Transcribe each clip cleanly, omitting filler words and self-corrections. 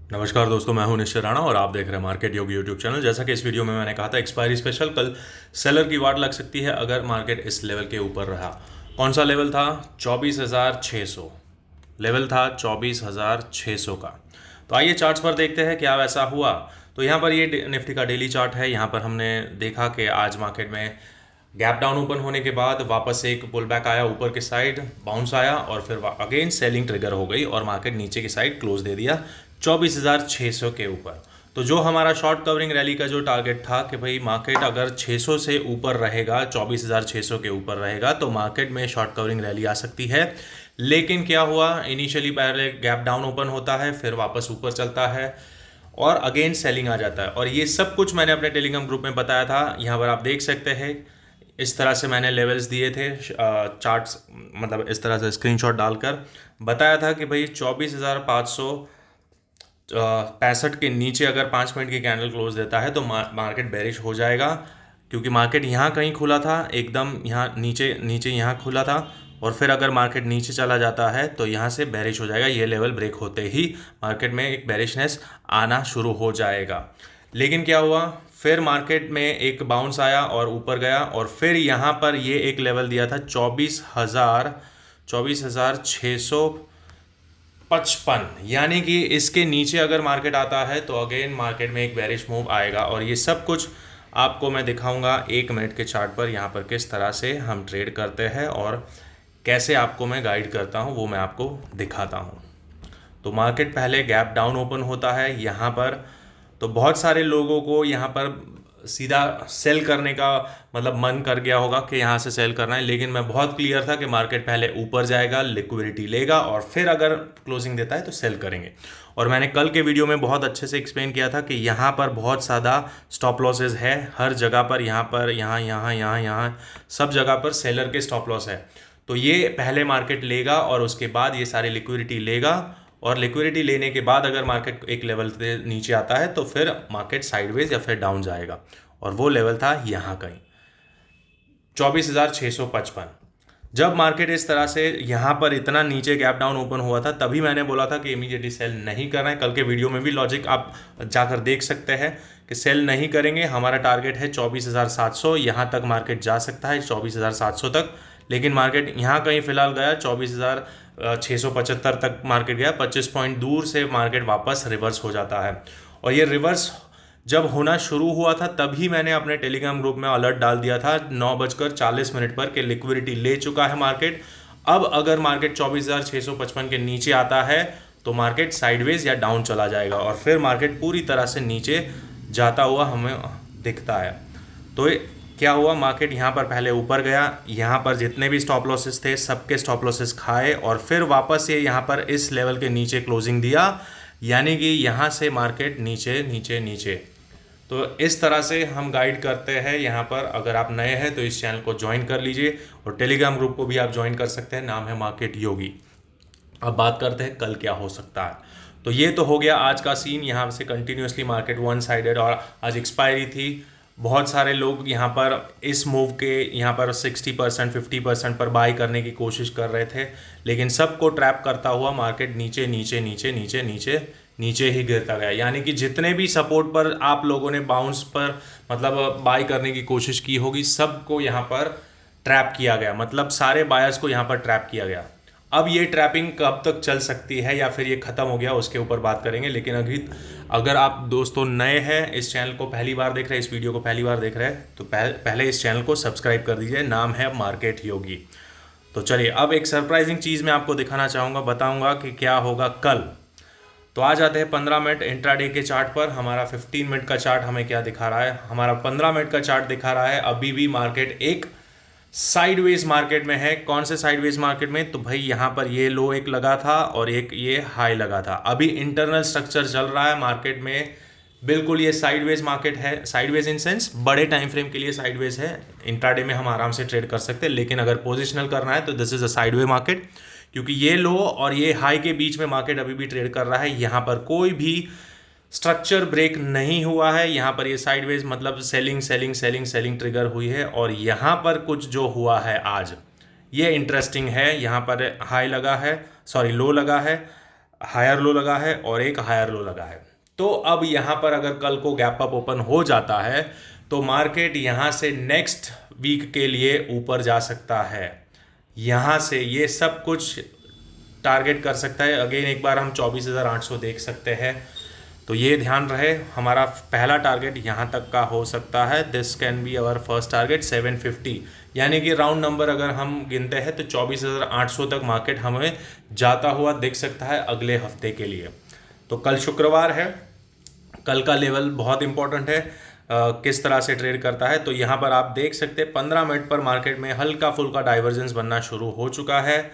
नमस्कार दोस्तों, मैं हूं निश्चय राणा और आप देख रहे हैं मार्केट योग यूट्यूब चैनल। जैसा कि इस वीडियो में मैंने कहा था, एक्सपायरी स्पेशल कल सेलर की वाट लग सकती है अगर मार्केट इस लेवल के ऊपर रहा। कौन सा लेवल था? 24,600 लेवल था, 24,600 का। तो आइए चार्ट्स पर देखते हैं क्या वैसा हुआ। तो यहाँ पर ये निफ्टी का डेली चार्ट है। यहाँ पर हमने देखा कि आज मार्केट में गैप डाउन ओपन होने के बाद वापस एक पुल बैक आया, ऊपर की साइड बाउंस आया और फिर अगेन सेलिंग ट्रिगर हो गई और मार्केट नीचे की साइड क्लोज दे दिया 24,600 के ऊपर। तो जो हमारा शॉर्ट कवरिंग रैली का जो टारगेट था कि भाई मार्केट अगर 600 से ऊपर रहेगा, 24,600 के ऊपर रहेगा तो मार्केट में शॉर्ट कवरिंग रैली आ सकती है। लेकिन क्या हुआ, इनिशियली पहले गैप डाउन ओपन होता है, फिर वापस ऊपर चलता है और अगेन सेलिंग आ जाता है। और ये सब कुछ मैंने अपने टेलीग्राम ग्रुप में बताया था। यहाँ पर आप देख सकते हैं, इस तरह से मैंने लेवल्स दिए थे, चार्ट्स मतलब इस तरह से स्क्रीनशॉट डालकर बताया था कि भाई 24,565 के नीचे अगर 5 मिनट की कैंडल क्लोज देता है तो मार्केट बेरिश हो जाएगा। क्योंकि मार्केट यहाँ कहीं खुला था, एकदम यहाँ नीचे नीचे यहाँ खुला था और फिर अगर मार्केट नीचे चला जाता है तो यहाँ से बेरिश हो जाएगा। ये लेवल ब्रेक होते ही मार्केट में एक बेरिशनेस आना शुरू हो जाएगा। लेकिन क्या हुआ, फिर मार्केट में एक बाउंस आया और ऊपर गया और फिर यहाँ पर ये एक लेवल दिया था 24,655, यानी कि इसके नीचे अगर मार्केट आता है तो अगेन मार्केट में एक बेरिश मूव आएगा। और ये सब कुछ आपको मैं दिखाऊंगा 1 मिनट के चार्ट पर, यहाँ पर किस तरह से हम ट्रेड करते हैं और कैसे आपको मैं गाइड करता हूँ वो मैं आपको दिखाता हूँ। तो मार्केट पहले गैप डाउन ओपन होता है यहाँ पर, तो बहुत सारे लोगों को यहाँ पर सीधा सेल करने का मतलब मन कर गया होगा कि यहाँ से सेल करना है। लेकिन मैं बहुत क्लियर था कि मार्केट पहले ऊपर जाएगा, लिक्विडिटी लेगा और फिर अगर क्लोजिंग देता है तो सेल करेंगे। और मैंने कल के वीडियो में बहुत अच्छे से एक्सप्लेन किया था कि यहाँ पर बहुत ज़्यादा स्टॉप लॉसेज है हर जगह पर, यहाँ पर, यहाँ यहाँ यहाँ यहाँ सब जगह पर सेलर के स्टॉप लॉस है। तो ये पहले मार्केट लेगा और उसके बाद ये सारी लिक्विडिटी लेगा और लिक्विडिटी लेने के बाद अगर मार्केट एक लेवल से नीचे आता है तो फिर मार्केट साइडवेज या फिर डाउन जाएगा। और वो लेवल था यहाँ कहीं 24,655। जब मार्केट इस तरह से यहाँ पर इतना नीचे गैप डाउन ओपन हुआ था तभी मैंने बोला था कि इमीडिएटली सेल नहीं करना है। कल के वीडियो में भी लॉजिक आप जाकर देख सकते हैं कि सेल नहीं करेंगे। हमारा टारगेट है 24,700, यहाँ तक मार्केट जा सकता है 24,700 तक। लेकिन मार्केट यहाँ कहीं फिलहाल गया 24,675 तक मार्केट गया, 25 पॉइंट दूर से मार्केट वापस रिवर्स हो जाता है। और ये रिवर्स जब होना शुरू हुआ था तभी मैंने अपने टेलीग्राम ग्रुप में अलर्ट डाल दिया था 9:40 पर कि लिक्विडिटी ले चुका है मार्केट। अब अगर मार्केट 24,655 के नीचे आता है तो मार्केट साइडवेज या डाउन चला जाएगा और फिर मार्केट पूरी तरह से नीचे जाता हुआ हमें दिखता है। तो क्या हुआ, मार्केट यहाँ पर पहले ऊपर गया, यहाँ पर जितने भी स्टॉप लॉसेस थे सबके स्टॉप लॉसेस खाए और फिर वापस ये यहाँ पर इस लेवल के नीचे क्लोजिंग दिया, यानी कि यहाँ से मार्केट नीचे नीचे नीचे। तो इस तरह से हम गाइड करते हैं यहाँ पर। अगर आप नए हैं तो इस चैनल को ज्वाइन कर लीजिए और टेलीग्राम ग्रुप को भी आप ज्वाइन कर सकते हैं, नाम है मार्केट योगी। अब बात करते हैं कल क्या हो सकता है। तो ये तो हो गया आज का सीन। यहाँ से कंटिन्यूसली मार्केट वन साइडेड और आज एक्सपायरी थी। बहुत सारे लोग यहाँ पर इस मूव के यहाँ पर 60% 50% पर बाई करने की कोशिश कर रहे थे, लेकिन सबको ट्रैप करता हुआ मार्केट नीचे नीचे नीचे नीचे नीचे नीचे ही गिरता गया। यानी कि जितने भी सपोर्ट पर आप लोगों ने बाउंस पर मतलब बाई करने की कोशिश की होगी सबको यहाँ पर ट्रैप किया गया, मतलब सारे बायर्स को यहाँ पर ट्रैप किया गया। अब ये ट्रैपिंग कब तक चल सकती है या फिर ये ख़त्म हो गया उसके ऊपर बात करेंगे। लेकिन अभी अगर आप दोस्तों नए हैं, इस चैनल को पहली बार देख रहे हैं, इस वीडियो को पहली बार देख रहे हैं तो पहले इस चैनल को सब्सक्राइब कर दीजिए, नाम है मार्केट योगी। तो चलिए अब एक सरप्राइजिंग चीज़ मैं आपको दिखाना चाहूँगा, बताऊँगा कि क्या होगा कल। तो आ जाते हैं 15 मिनट इंट्राडे के चार्ट पर। हमारा 15 मिनट का चार्ट हमें क्या दिखा रहा है, हमारा 15 मिनट का चार्ट दिखा रहा है अभी भी मार्केट एक साइडवेज मार्केट में है। कौन से साइडवेज मार्केट में, तो भाई यहाँ पर ये लो एक लगा था और एक ये हाई लगा था। अभी इंटरनल स्ट्रक्चर चल रहा है मार्केट में, बिल्कुल ये साइडवेज मार्केट है। साइडवेज इन सेंस बड़े टाइम फ्रेम के लिए साइडवेज है, इंट्राडे में हम आराम से ट्रेड कर सकते हैं। लेकिन अगर पोजिशनल करना है तो this is a sideway market, क्योंकि ये लो और ये हाई के बीच में मार्केट अभी भी ट्रेड कर रहा है। यहाँ पर कोई भी स्ट्रक्चर ब्रेक नहीं हुआ है। यहाँ पर ये साइडवेज मतलब selling selling selling selling trigger हुई है। और यहाँ पर कुछ जो हुआ है आज ये इंटरेस्टिंग है। यहाँ पर हाई लगा है, सॉरी लो लगा है, हायर लो लगा है और एक हायर लो लगा है। तो अब यहाँ पर अगर कल को गैप अप ओपन हो जाता है तो मार्केट यहाँ से नेक्स्ट वीक के लिए ऊपर जा सकता है। यहाँ से ये सब कुछ टारगेट कर सकता है। अगेन एक बार हम 24,800 देख सकते हैं। तो ये ध्यान रहे, हमारा पहला टारगेट यहाँ तक का हो सकता है। This can be our first target 750, यानी कि राउंड नंबर अगर हम गिनते हैं तो 24,800 तक मार्केट हमें जाता हुआ दिख सकता है अगले हफ्ते के लिए। तो कल शुक्रवार है, कल का लेवल बहुत इंपॉर्टेंट है। किस तरह से ट्रेड करता है तो यहाँ पर आप देख सकते हैं 15 मिनट पर मार्केट में हल्का फुल्का डाइवर्जेंस बनना शुरू हो चुका है।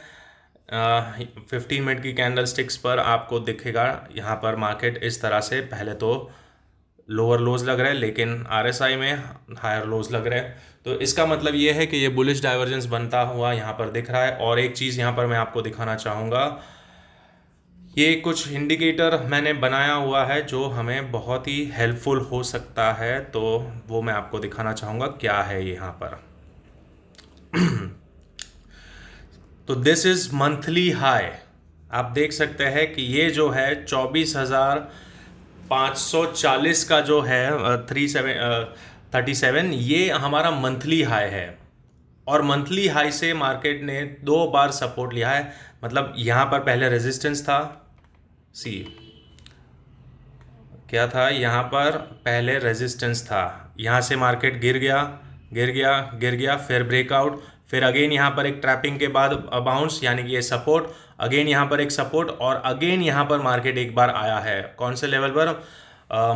15 मिनट की कैंडल स्टिक्स पर आपको दिखेगा यहाँ पर मार्केट इस तरह से, पहले तो लोअर लोज लग रहा है लेकिन आरएसआई में हायर लोज लग रहे हैं। तो इसका मतलब ये है कि ये बुलिश डाइवर्जेंस बनता हुआ यहाँ पर दिख रहा है। और एक चीज़ यहाँ पर मैं आपको दिखाना चाहूँगा, ये कुछ इंडिकेटर मैंने बनाया हुआ है जो हमें बहुत ही हेल्पफुल हो सकता है, तो वो मैं आपको दिखाना चाहूँगा क्या है यहाँ पर। तो दिस इज मंथली हाई। आप देख सकते हैं कि ये जो है 24,540 का जो है 37, ये हमारा मंथली हाई है। और मंथली हाई से मार्केट ने 2 बार सपोर्ट लिया है। मतलब यहाँ पर पहले रेजिस्टेंस था, सी क्या था, यहाँ पर पहले रेजिस्टेंस था, यहाँ से मार्केट गिर गया गिर गया गिर गया, फिर ब्रेकआउट, फिर अगेन यहाँ पर एक ट्रैपिंग के बाद बाउंस, यानी कि ये सपोर्ट, अगेन यहाँ पर एक सपोर्ट, और अगेन यहाँ पर मार्केट एक बार आया है कौन से लेवल पर,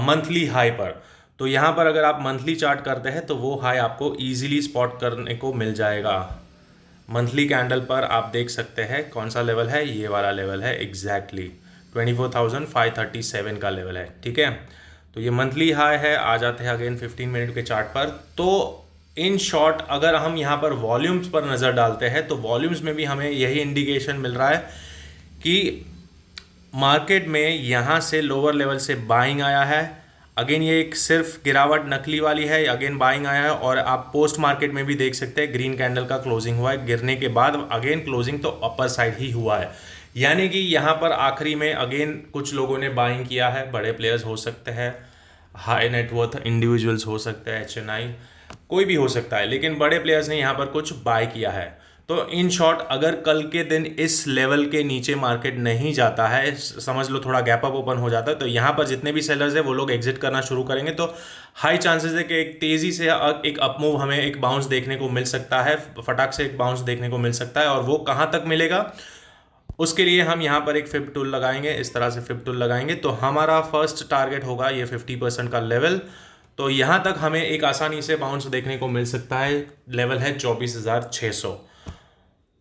मंथली हाई पर। तो यहाँ पर अगर आप मंथली चार्ट करते हैं तो वो हाई आपको इजीली स्पॉट करने को मिल जाएगा। मंथली कैंडल पर आप देख सकते हैं कौन सा लेवल है, ये वाला लेवल है एग्जैक्टली 24,537 का लेवल है। ठीक है, तो ये मंथली हाई है। आ जाते हैं अगेन 15 मिनट के चार्ट पर। तो इन शॉर्ट अगर हम यहाँ पर वॉल्यूम्स पर नज़र डालते हैं तो वॉल्यूम्स में भी हमें यही इंडिकेशन मिल रहा है कि मार्केट में यहाँ से लोअर लेवल से बाइंग आया है। अगेन ये एक सिर्फ गिरावट नकली वाली है, अगेन बाइंग आया है। और आप पोस्ट मार्केट में भी देख सकते हैं ग्रीन कैंडल का क्लोजिंग हुआ है, गिरने के बाद अगेन क्लोजिंग तो अपर साइड ही हुआ है। यानी कि यहाँ पर आखिरी में अगेन कुछ लोगों ने बाइंग किया है। बड़े प्लेयर्स हो सकते हैं, हाई नेटवर्थ इंडिविजुअल्स हो सकते हैं, एचएनआई कोई भी हो सकता है, लेकिन बड़े प्लेयर्स ने यहाँ पर कुछ बाय किया है। तो इन शॉर्ट अगर कल के दिन इस लेवल के नीचे मार्केट नहीं जाता है, समझ लो थोड़ा गैप अप ओपन हो जाता है, तो यहाँ पर जितने भी सेलर्स हैं वो लोग एग्जिट करना शुरू करेंगे। तो हाई चांसेस है कि एक तेज़ी से एक अपमूव हमें एक बाउंस देखने को मिल सकता है, फटाक से एक बाउंस देखने को मिल सकता है। और वो कहाँ तक मिलेगा उसके लिए हम यहाँ पर एक फिब टूल लगाएंगे, इस तरह से फिब टूल लगाएंगे तो हमारा फर्स्ट टारगेट होगा ये 50% का लेवल। तो यहाँ तक हमें एक आसानी से बाउंस देखने को मिल सकता है, लेवल है 24,600।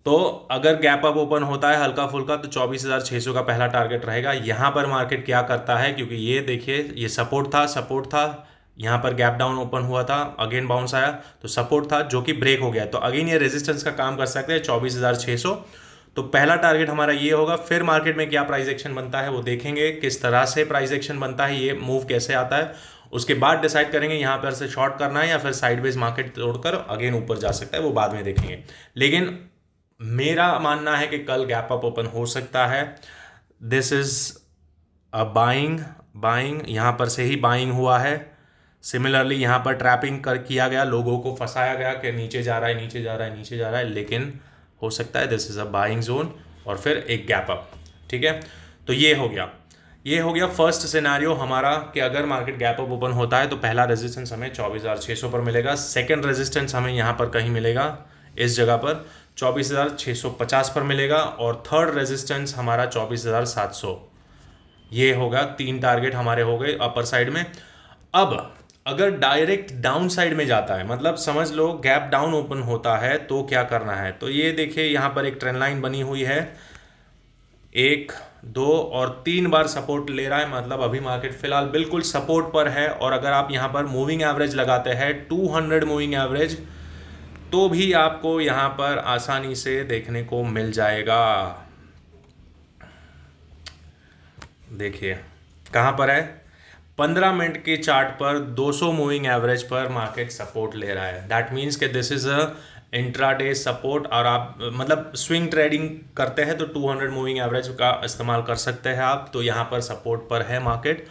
तो अगर गैप अप ओपन होता है हल्का फुल्का तो 24,600 का पहला टारगेट रहेगा। यहाँ पर मार्केट क्या करता है, क्योंकि ये देखिए ये सपोर्ट था, यहाँ पर गैप डाउन ओपन हुआ था, अगेन बाउंस आया तो सपोर्ट था जो कि ब्रेक हो गया। तो अगेन ये रेजिस्टेंस का काम कर सकते हैं 24,600। तो पहला टारगेट हमारा ये होगा। फिर मार्केट में क्या प्राइस एक्शन बनता है वो देखेंगे, किस तरह से प्राइस एक्शन बनता है, ये मूव कैसे आता है, उसके बाद डिसाइड करेंगे यहाँ पर से शॉर्ट करना है या फिर साइडवेज मार्केट तोड़कर अगेन ऊपर जा सकता है, वो बाद में देखेंगे। लेकिन मेरा मानना है कि कल गैप अप ओपन हो सकता है। दिस इज अ बाइंग यहाँ पर से ही बाइंग हुआ है। सिमिलरली यहाँ पर ट्रैपिंग किया गया, लोगों को फंसाया गया कि नीचे जा रहा है नीचे जा रहा है नीचे जा रहा है, लेकिन हो सकता है this is a buying zone और फिर एक गैप अप। ठीक है, तो ये हो गया फर्स्ट सिनेरियो हमारा कि अगर मार्केट गैप अप ओपन होता है तो पहला रेजिस्टेंस हमें 24,600 पर मिलेगा, सेकंड रेजिस्टेंस हमें यहाँ पर कहीं मिलेगा इस जगह पर 24,650 पर मिलेगा, और थर्ड रेजिस्टेंस हमारा 24,700। ये होगा 3 टारगेट हमारे हो गए अपर साइड में। अब अगर डायरेक्ट डाउन साइड में जाता है, मतलब समझ लो गैप डाउन ओपन होता है तो क्या करना है, तो ये देखिए यहाँ पर एक ट्रेंड लाइन बनी हुई है, 1 2 और 3 बार सपोर्ट ले रहा है। मतलब अभी मार्केट फिलहाल बिल्कुल सपोर्ट पर है। और अगर आप यहाँ पर मूविंग एवरेज लगाते हैं 200 मूविंग एवरेज, तो भी आपको यहाँ पर आसानी से देखने को मिल जाएगा। देखिए कहाँ पर है, 15 मिनट के चार्ट पर 200 मूविंग एवरेज पर मार्केट सपोर्ट ले रहा है। दैट मीन्स कि this is a intraday support, और आप मतलब स्विंग ट्रेडिंग करते हैं तो 200 मूविंग एवरेज का इस्तेमाल कर सकते हैं आप। तो यहाँ पर सपोर्ट पर है मार्केट,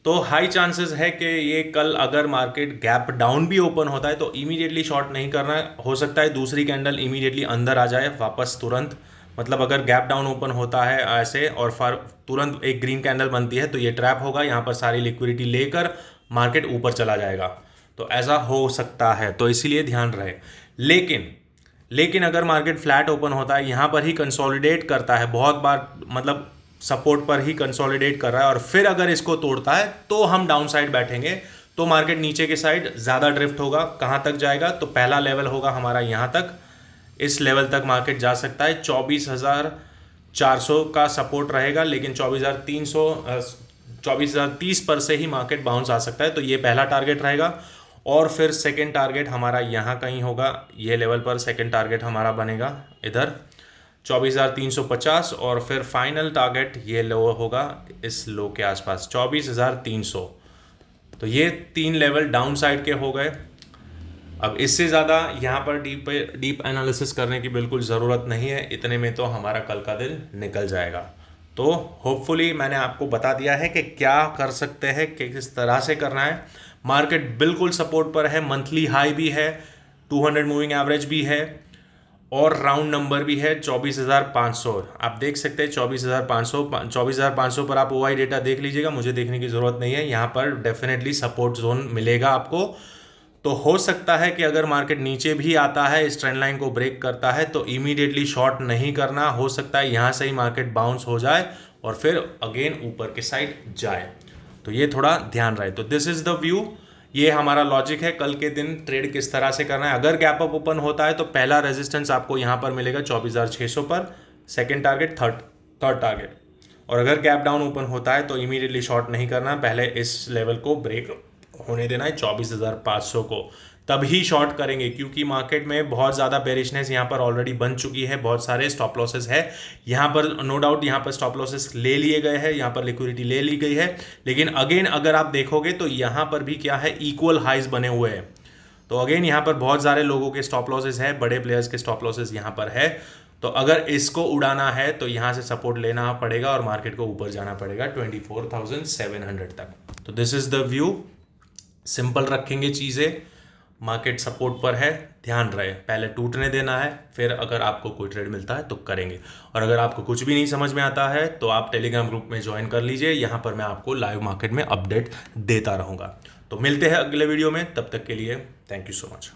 तो हाई चांसेस है कि ये कल अगर मार्केट गैप डाउन भी ओपन होता है तो इमीडिएटली शॉर्ट नहीं करना है। हो सकता है दूसरी कैंडल इमीडिएटली अंदर आ जाए वापस तुरंत, मतलब अगर गैप डाउन ओपन होता है ऐसे और फिर तुरंत एक ग्रीन कैंडल बनती है तो ये ट्रैप होगा, यहाँ पर सारी लिक्विडिटी लेकर मार्केट ऊपर चला जाएगा, तो ऐसा हो सकता है, तो इसीलिए ध्यान रहे। लेकिन अगर मार्केट फ्लैट ओपन होता है, यहाँ पर ही कंसोलिडेट करता है, बहुत बार मतलब सपोर्ट पर ही कंसोलिडेट कर रहा है और फिर अगर इसको तोड़ता है तो हम डाउन साइड बैठेंगे, तो मार्केट नीचे के साइड ज़्यादा ड्रिफ्ट होगा। कहाँ तक जाएगा, तो पहला लेवल होगा हमारा यहाँ तक, इस लेवल तक मार्केट जा सकता है। 24,400 का सपोर्ट रहेगा, लेकिन 24,030 पर से ही मार्केट बाउंस आ सकता है, तो ये पहला टारगेट रहेगा। और फिर सेकेंड टारगेट हमारा यहाँ कहीं होगा, ये लेवल पर सेकेंड टारगेट हमारा बनेगा इधर 24,350, और फिर फाइनल टारगेट ये लो होगा इस लो के आसपास 24,300। तो ये 3 लेवल डाउन साइड के हो गए। अब इससे ज़्यादा यहाँ पर डीप एनालिसिस करने की बिल्कुल ज़रूरत नहीं है, इतने में तो हमारा कल का दिन निकल जाएगा। तो होपफुली मैंने आपको बता दिया है कि क्या कर सकते हैं, कि किस तरह से करना है। मार्केट बिल्कुल सपोर्ट पर है, मंथली हाई भी है, 200 मूविंग एवरेज भी है, और राउंड नंबर भी है 24,500। आप देख सकते हैं 24,500 पर आप ओआई डेटा देख लीजिएगा, मुझे देखने की ज़रूरत नहीं है। यहाँ पर डेफिनेटली सपोर्ट जोन मिलेगा आपको। तो हो सकता है कि अगर मार्केट नीचे भी आता है, इस ट्रेंड लाइन को ब्रेक करता है, तो इमीडिएटली शॉर्ट नहीं करना। हो सकता है यहाँ से ही मार्केट बाउंस हो जाए और फिर अगेन ऊपर के साइड जाए, तो ये थोड़ा ध्यान रहे। तो दिस इज़ द व्यू, ये हमारा लॉजिक है कल के दिन ट्रेड किस तरह से करना है। अगर गैप अप ओपन होता है तो पहला रेजिस्टेंस आपको यहाँ पर मिलेगा 24,600 पर, सेकेंड टारगेट, थर्ड टारगेट। और अगर गैप डाउन ओपन होता है तो इमीडिएटली शॉर्ट नहीं करना, पहले इस लेवल को ब्रेक होने देना है 24,500 को, तभी शॉर्ट करेंगे। क्योंकि मार्केट में बहुत ज़्यादा बेरिशनेस यहाँ पर ऑलरेडी बन चुकी है, बहुत सारे स्टॉप लॉसेस है यहाँ पर, नो डाउट यहाँ पर स्टॉप लॉसेस ले लिए गए हैं, यहाँ पर लिक्विडिटी ले ली गई है। लेकिन अगेन अगर आप देखोगे तो यहाँ पर भी क्या है, इक्वल हाइज बने हुए हैं। तो अगेन यहाँ पर बहुत सारे लोगों के स्टॉप लॉसेस है, बड़े प्लेयर्स के स्टॉप लॉसेस यहाँ पर है। तो अगर इसको उड़ाना है तो यहाँ से सपोर्ट लेना पड़ेगा और मार्केट को ऊपर जाना पड़ेगा 24,700 तक। तो this is the view, simple रखेंगे चीज़ें, मार्केट सपोर्ट पर है, ध्यान रहे, पहले टूटने देना है, फिर अगर आपको कोई ट्रेड मिलता है तो करेंगे। और अगर आपको कुछ भी नहीं समझ में आता है तो आप टेलीग्राम ग्रुप में ज्वाइन कर लीजिए, यहाँ पर मैं आपको लाइव मार्केट में अपडेट देता रहूँगा। तो मिलते हैं अगले वीडियो में, तब तक के लिए थैंक यू सो मच।